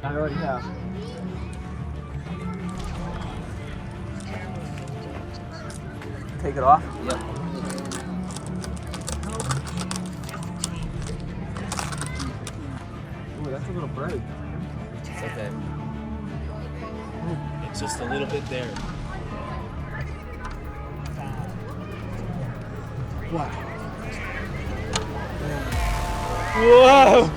I already have. Take it off? Yep. Ooh, that's a little break. It's okay. It's just a little bit there. Wow. Whoa!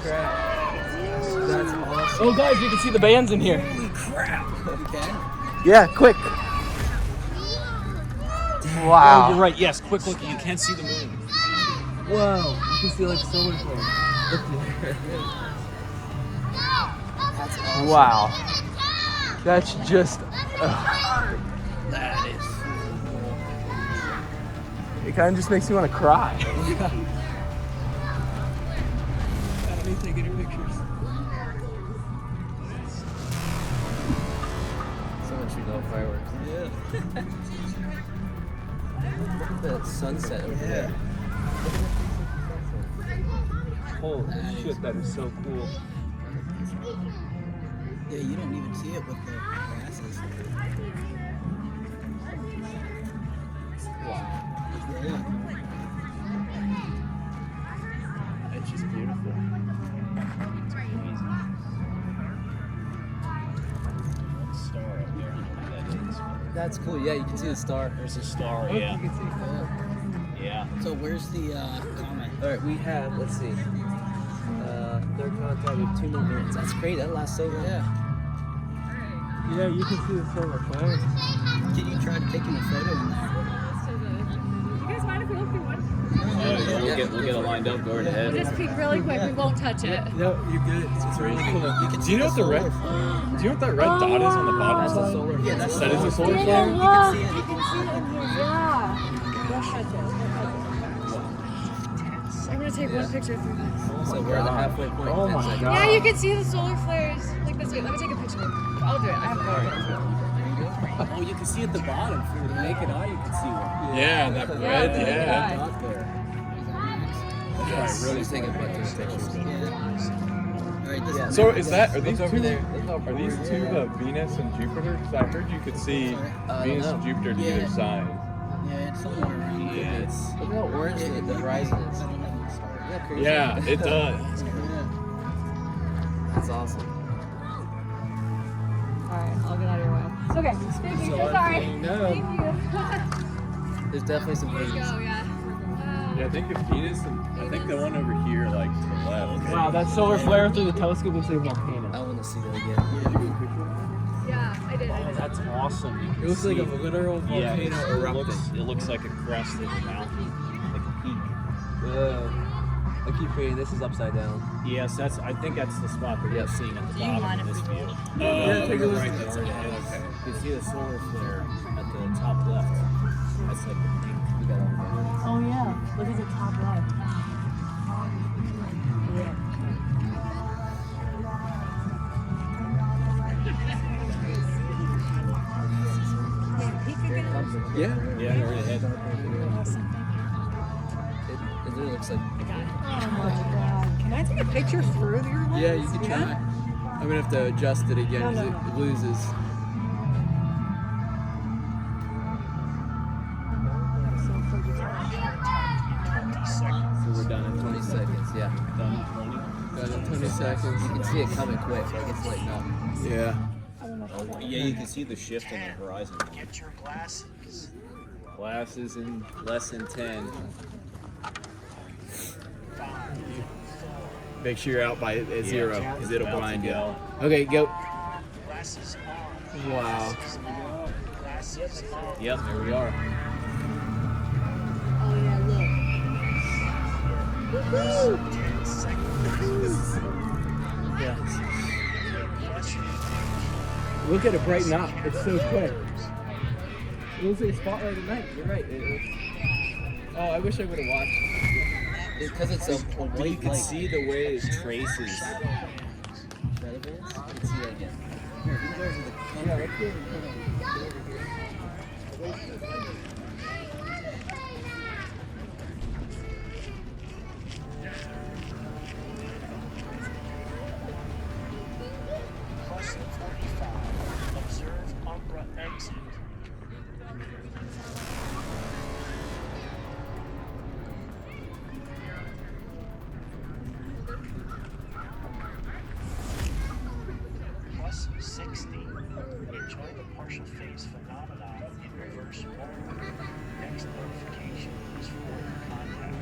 That's awesome. Oh, guys, you can see the bands in here. Holy crap! You can? Yeah, quick. Oh, Wow. you're right. Yes, quick look. You can't see the moon. Whoa. You can see like solar flares. That's awesome. Wow. That's just. That is. It kind of just makes me want to cry. Let me take any pictures. Someone should go fireworks. Yeah. Look at the sunset over there. Holy shit, that is so cool. Yeah, you don't even see it with the glasses. Wow. Yeah. It's just beautiful. It's amazing. Star up there. I don't know what that is. That's cool. Yeah, you can see the star. There's a star, Look, yeah. you can see. Yeah. So where's the comment? All right, we have, let's see, third contact, we have 2 more minutes. That's great, that lasts so long. Yeah. Yeah, you can see the solar flares. Can you try to take him a photo in there? You guys mind if we look through one? We'll get it lined up. Go right ahead. We'll just peek really quick. We won't touch it. No, you're good. It's really cool. You can Do you know what the red? Do you know what that red dot is on the bottom? That's a solar. Yeah, that's That is a solar Yeah, flare? look. You You can see it in here. Yeah. Don't touch it. Don't touch it. I'm gonna take one picture through this. So we're at the halfway point. Oh my god. Yeah, you can see the solar flares like this. Wait, let me take a picture. I'll do it. I have a photo. Oh, you can see at the bottom, for the naked eye, you can see one. Yeah, that Yeah, red, it's yeah. red. Out there. That's Really really taking a bunch of pictures. Yeah. All right, this So is that, are these Look over two, there. Look how are these far two it is. Venus and Jupiter? Because I heard you could see Venus and Jupiter to Yeah. either side. Yeah, it's somewhere around here. Yeah, it's, Look how orange the horizon is. I don't know the start. Isn't that crazy? yeah, it does. That's awesome. Alright, I'll get out of your way. Okay, thank you. Sorry. No. Thank you. There's definitely some There you Venus. go, yeah. Yeah, I think it's Venus, and I think the one over here, like to the left. Wow, that solar flare through the telescope looks like a volcano. I want to see that again. Yeah, I did. That's awesome. You can It looks like a see- literal yeah, volcano it erupting. looks like a crest of a mountain, like a peak. I keep reading this is upside down. Yes, I think that's the spot that we're seeing at the bottom of this view. Yeah, take a look. Right, that's right ahead. Okay. You can see the solar flare at the top left. That's like the peak. We got over there. Oh yeah, look at the top left. Yeah. Yeah, right ahead. It literally looks like. Oh my god. Can I take a picture through your lens? Yeah, you can try. I'm gonna have to adjust it again because No. it loses. So we're done in 20 seconds, yeah. Done in 20. Got it, 20 seconds. You can see it coming quick, like it's lighting up. Yeah. Yeah, you can see the shift in the horizon. Get your glasses. Glasses in less than 10. Make sure you're out by zero because it'll About to blind you. go. Okay, go. Wow. Yep, there we are. Oh yeah, look. Yeah. Look at it brighten up. It's so quick. It looks like a spotlight at night. You're right. Oh, I wish I would have watched. Because it's a But you white can light. see the way it traces. You can see that again. Here, we can go over the Yeah, let's go. exit. Plus 60. Enjoy the partial phase phenomenon in reverse mode. Next notification is for contact.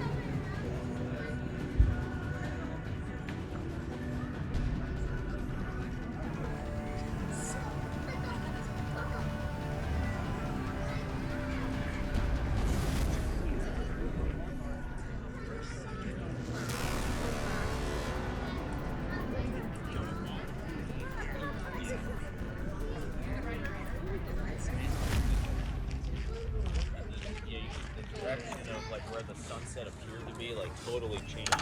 Yeah, the direction of like where the sunset appeared to be like totally changed.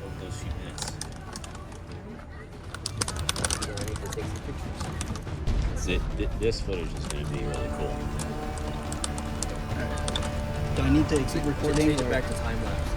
Over those few minutes. Yeah, I need to take some pictures. This footage is going to be really cool. Do I need to exit We'll recording? change it or- back to time lapse.